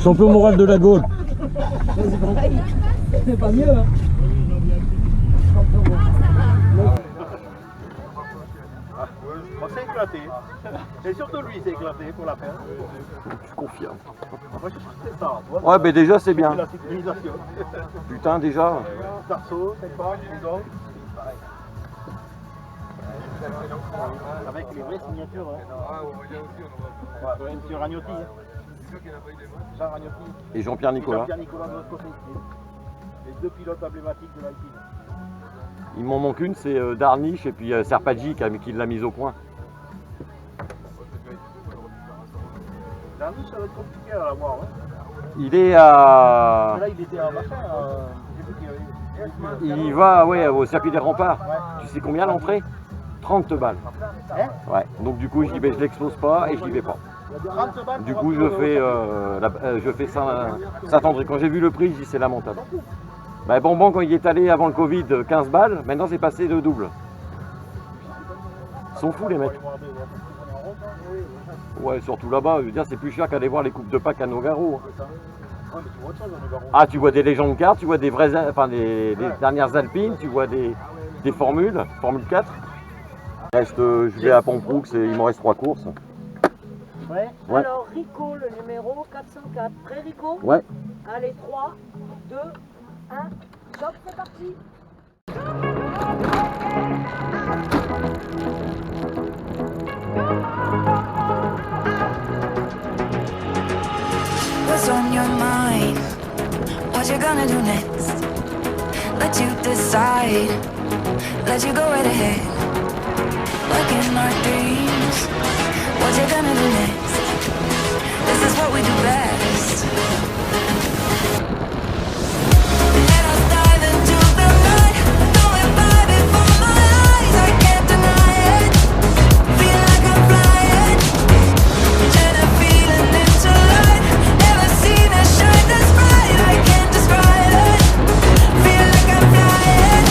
Champion moral de la Gaule. C'est pareil, c'est pas mieux. Hein. On s'est éclaté. Et surtout lui s'est éclaté pour la fin. Je confirme. Moi je pensais ça. Ouais, mais déjà c'est bien. La sécurisation. Putain, déjà. Tarso, cette page, les autres. Avec les vraies signatures. Monsieur Ragnotti. Jean Ragnotti. Et Jean-Pierre Nicolas. Jean-Pierre Nicolas de l'autre côté. Les deux pilotes emblématiques de l'Alpine. Il m'en manque une, c'est Darniche et puis Serpaggi qui l'a mise au point. Darniche, ça va être compliqué à l'avoir. Hein. Il est à... Là, il était à machin. Il y va au circuit des remparts. Ouais. Tu sais combien l'entrée? 30 balles. Hein? Ouais. Donc du coup, je l'expose pas et je n'y vais pas. 30 balles. Du coup, je fais Saint-André. Quand j'ai vu le prix, je dis c'est lamentable. Bah, Bonbon, quand il est allé avant le Covid, 15 balles, maintenant c'est passé de double. Ils sont fous les mecs. Ouais, surtout là-bas, je veux dire, c'est plus cher qu'aller voir les coupes de Pâques à Nogaro. Ah, tu vois des légendes cars, tu vois des vraies, enfin des dernières Alpines, tu vois des formules, Formule 4. Je vais à Pamproux, il m'en reste 3 courses. Ouais. Ouais. Alors Rico, le numéro 404. Prêt Rico? Ouais. Allez, 3, 2, 1, stop, c'est parti. What's on your mind? What you gonna do next? Let you decide. Let you go right ahead. Like in our dreams. What you gonna do next? This is what we do best. Let us dive into the night. Going by before my eyes. I can't deny it. Feel like I'm flying. And I'm feeling into light. Never seen a shine this bright. I can't describe it. Feel like I'm flying.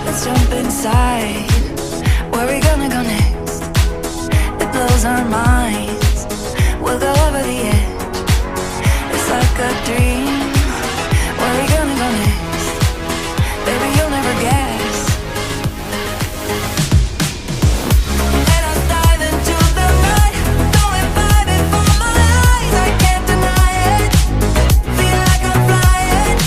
Let's jump inside. Where we gonna go next? It blows our minds. We'll go over the edge. It's like a dream. Where we gonna go next? Baby, you'll never guess. Let us dive into the night. Going by before my eyes. I can't deny it. Feel like I'm flying.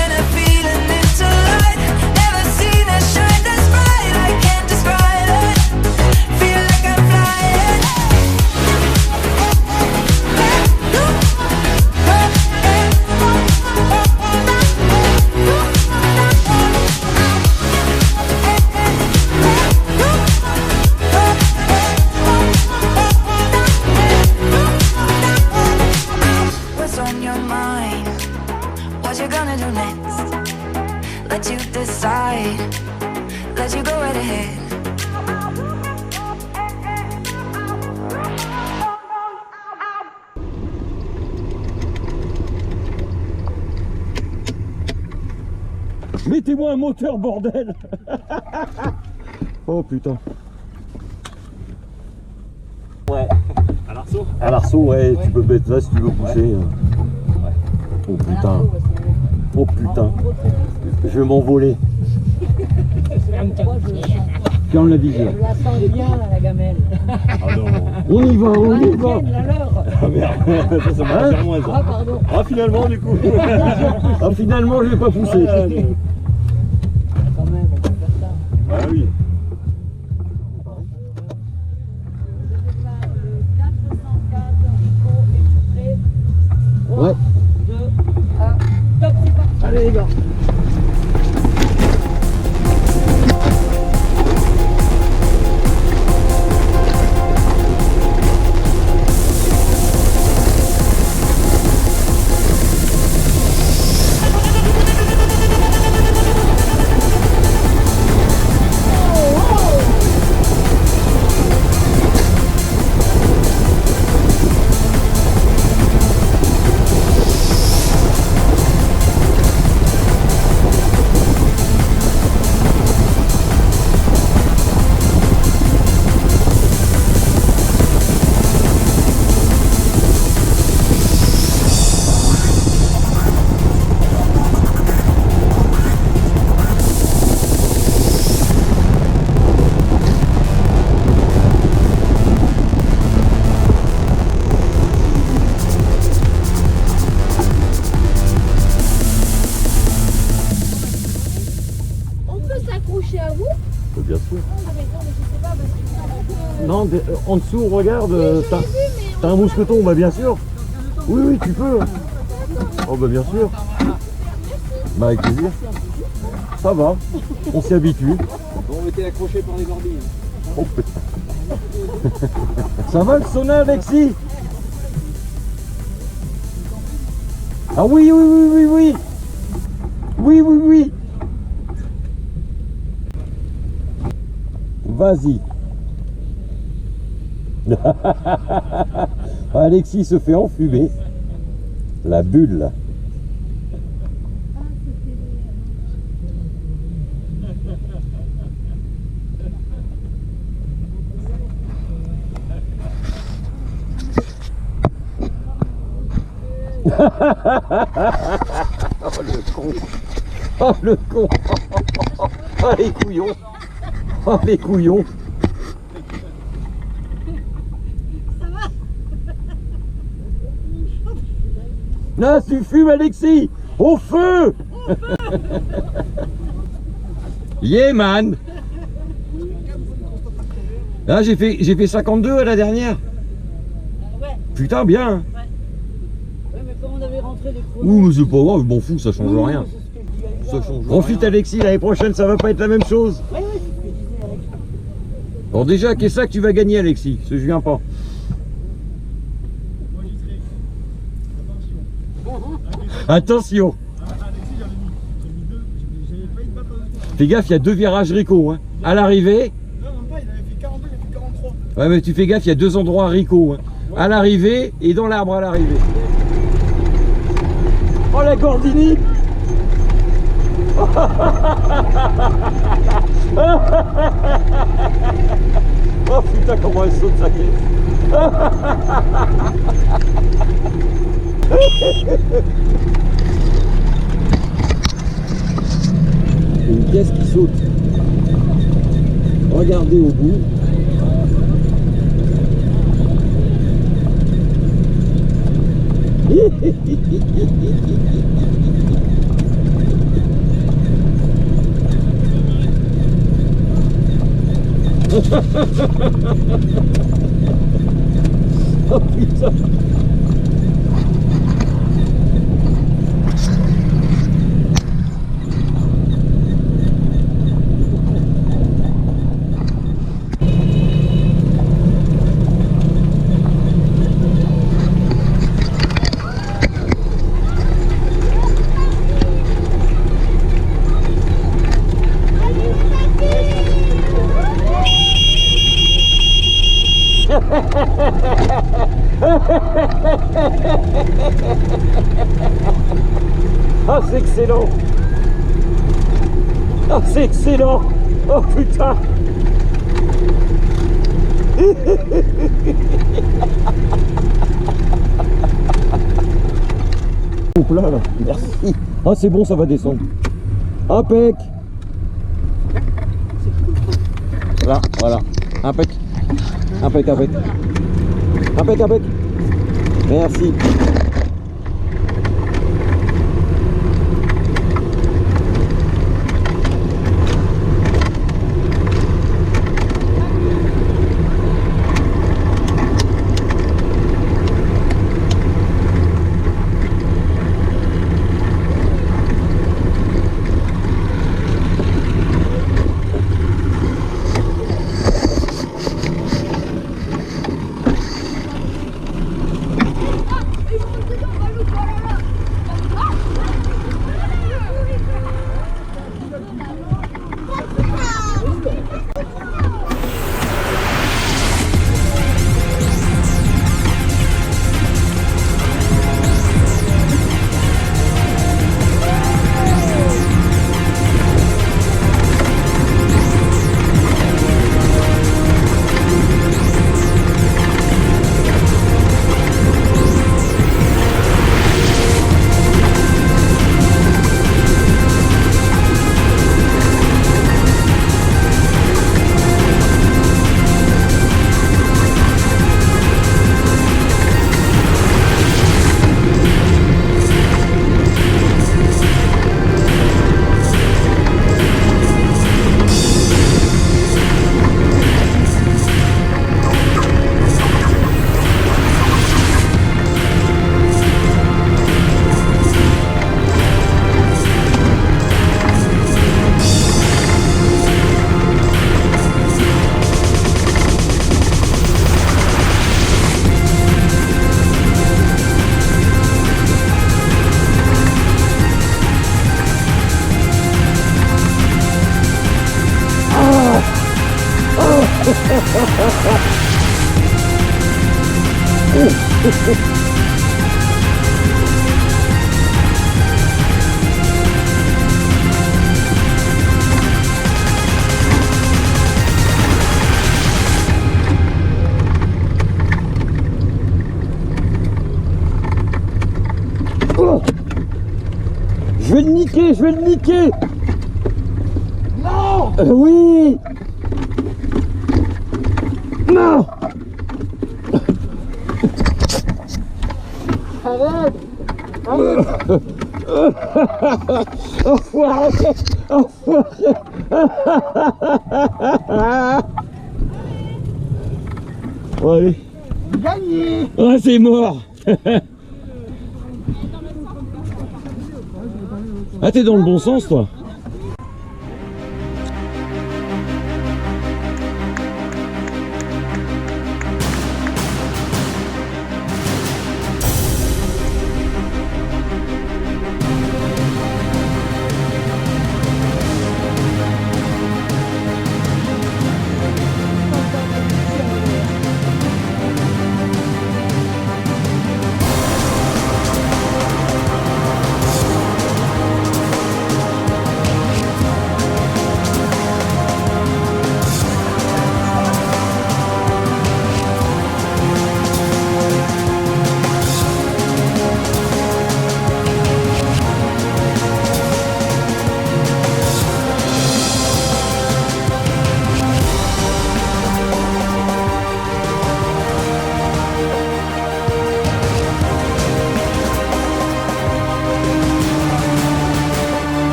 And I'm feeling into light. Never seen a shine this bright. I can't describe it. Feel like I'm flying. What's on your mind? What you gonna do next? Let you decide. Let you go right ahead. Mettez-moi un moteur, bordel. Oh putain. Ouais. À l'arceau. À l'arceau, ouais, tu peux mettre là si tu veux pousser. Ouais. Oh putain. Oh putain. Je vais m'envoler. Quand on l'a dit. Je la sens bien, la gamelle. Ah non. On y va, on y va. La leur. Ah merde, ça m'a fait moins ça. Ah, pardon. Ah finalement du coup. Ah finalement je vais pas pousser. Quand même, on peut faire ça. Ah oui. Ouais. 2, 1, stop, c'est parti. Allez les gars. Non, en dessous, regarde, t'as un mousqueton, bah bien sûr. Oui, oui, tu peux. Oh, bah bien sûr. Bah avec plaisir. Ça va, on s'y habitue. Bon, on était accroché par les bordilles. Oh putain. Ça va le sauna, Alexis? Ah oui, oui, oui, oui, oui. Oui, oui, oui. Vas-y. Alexis se fait enfumer. La bulle. Oh le con. Oh le con. Oh les couillons. Oh les couillons. Là, tu fumes, Alexis. Au feu. Yeah man. Là j'ai fait 52 à la dernière. Ouais, Putain bien. ouais, mais comme on avait rentré les chronos. Ouh mais c'est pas grave, je m'en fous, ça change rien. C'est ce que je dis à Elisa. Ça change Profite rien. Alexis, l'année prochaine ça va pas être la même chose. Ouais, ouais, c'est ce que je disais Alex. Bon déjà, qu'est-ce que tu vas gagner Alexis? Parce que je viens pas. Moi j'y serai. Attention. Attention. Alexis, j'avais mis deux. J'avais failli me battre à 2 secondes. Fais gaffe, il y a 2 virages Rico. Hein. À l'arrivée, Non, même pas, il avait fait 42, il a fait 43. ouais mais tu fais gaffe, il y a 2 endroits Rico. Hein. À l'arrivée et dans l'arbre à l'arrivée. Oh la Gordini. Oh putain comment elle saute sa caisse. Une pièce qui saute. Regardez au bout. Oh putain. Ah c'est excellent. Ah c'est excellent. Oh putain. Au plat là, merci. Ah c'est bon, ça va descendre. Impec. Voilà, voilà. Impec. Impec, impec. Impec, impec. Merci. Oh, je vais le niquer, je vais le niquer. Non. Oui. Non. Arrête. Arrête. Enfoiré. Enfoiré. Bon, allez. Gagné. Ah, c'est mort. Ah, t'es dans le bon sens, toi.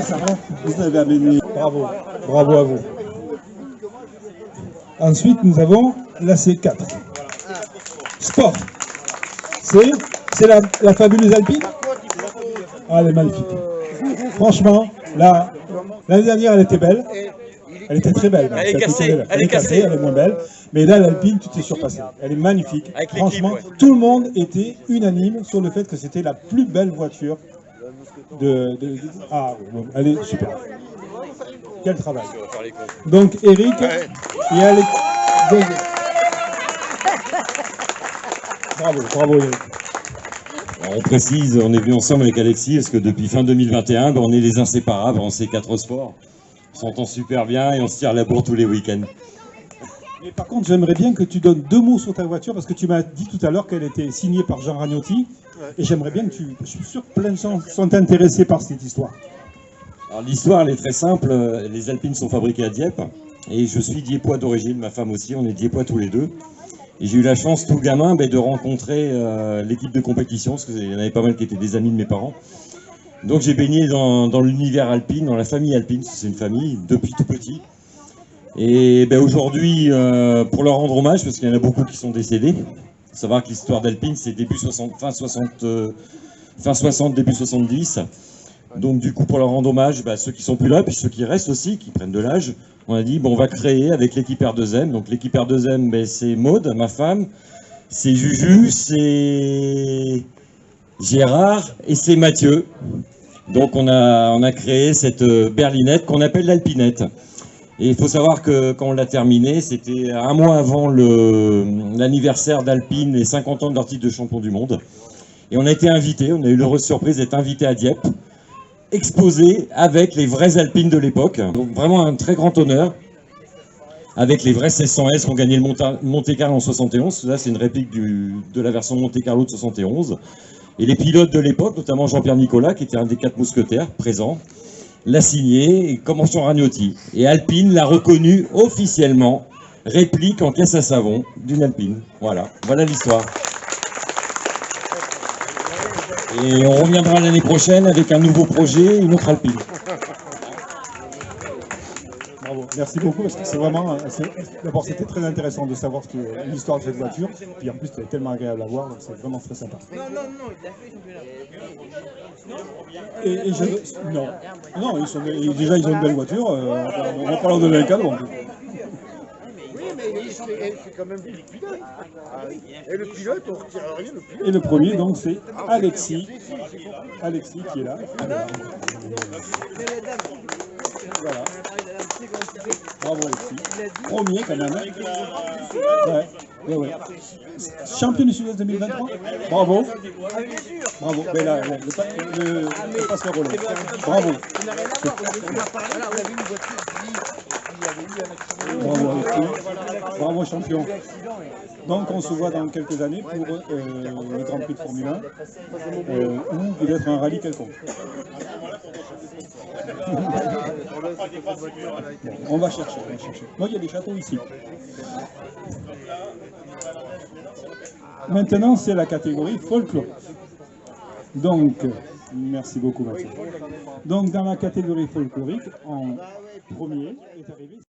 Ça va, vous avez amené. Bravo, bravo à vous. Ensuite, nous avons la C4. Sport. C'est la fabuleuse Alpine. Ah, elle est magnifique. Franchement, l'année dernière, elle était belle. Elle était très belle. Elle est cassée. Elle est cassée. Elle est moins belle. Mais là, l'Alpine, tu t'es surpassé. Elle est magnifique. Avec Franchement, l'équipe, ouais. tout le monde était unanime sur le fait que c'était la plus belle voiture Ah, bon, elle est super. Quel travail. Donc, Eric, et Alex. Bravo, bravo, Eric. Alors, on précise, on est venu ensemble avec Alexis, parce que depuis fin 2021, on est les inséparables en C4 Sport. On s'entend super bien et on se tire la bourre tous les week-ends. Mais par contre, j'aimerais bien que tu donnes 2 mots sur ta voiture, parce que tu m'as dit tout à l'heure qu'elle était signée par Jean Ragnotti, et j'aimerais bien que je suis sûr que plein de gens sont intéressés par cette histoire. Alors l'histoire, elle est très simple. Les Alpines sont fabriquées à Dieppe, et je suis diepois d'origine, ma femme aussi, on est diepois tous les deux. Et j'ai eu la chance, tout gamin, de rencontrer l'équipe de compétition, parce qu'il y en avait pas mal qui étaient des amis de mes parents. Donc j'ai baigné dans l'univers alpine, dans la famille alpine, parce que c'est une famille depuis tout petit. Et aujourd'hui, pour leur rendre hommage, parce qu'il y en a beaucoup qui sont décédés, il faut savoir que l'histoire d'Alpine, c'est fin 60, début 70. Donc du coup, pour leur rendre hommage, ceux qui sont plus là, puis ceux qui restent aussi, qui prennent de l'âge, on a dit, on va créer avec l'équipe R2M. Donc l'équipe R2M, c'est Maude, ma femme, c'est Juju, c'est Gérard et c'est Mathieu. Donc on a créé cette berlinette qu'on appelle l'Alpinette. Et il faut savoir que quand on l'a terminé, c'était un mois avant l'anniversaire d'Alpine et 50 ans de leur titre de champion du monde. Et on a été invités, on a eu l'heureuse surprise d'être invités à Dieppe, exposé avec les vraies Alpines de l'époque. Donc vraiment un très grand honneur, avec les vrais C100S qui ont gagné le Monte Carlo en 71. Là, c'est une réplique de la version Monte Carlo de 71. Et les pilotes de l'époque, notamment Jean-Pierre Nicolas, qui était un des 4 mousquetaires présents, l'a signé, comme mention Ragnotti. Et Alpine l'a reconnu officiellement, réplique en caisse à savon d'une Alpine. Voilà l'histoire. Et on reviendra l'année prochaine avec un nouveau projet, une autre Alpine. Bravo, merci beaucoup, parce que c'est vraiment... D'abord, c'était très intéressant de savoir l'histoire de cette voiture, puis en plus, c'était tellement agréable à voir, donc c'est vraiment très sympa. Déjà, ils ont une belle voiture, on va pas leur donner un cadeau. Oui, mais ils sont Et c'est quand même le pilote. Et le pilote, on ne retire rien, le pilote. Et le premier, donc, c'est Alexis. Alexis qui est là. Voilà. Bravo Alexis. Premier quand même. Ouais. Champion du Sud-Est 2023. Bravo. Bravo. Ben là, le passeur au relais. Bravo. Bravo Alexis. Bravo champion. Donc on se voit dans quelques années pour le Grand Prix de Formule 1 ou peut-être un rallye quelconque. Bon, on va chercher. Moi, il y a des châteaux ici. Maintenant, c'est la catégorie folklore. Donc, merci beaucoup Mathieu. Donc, dans la catégorie folklorique, en premier est arrivé...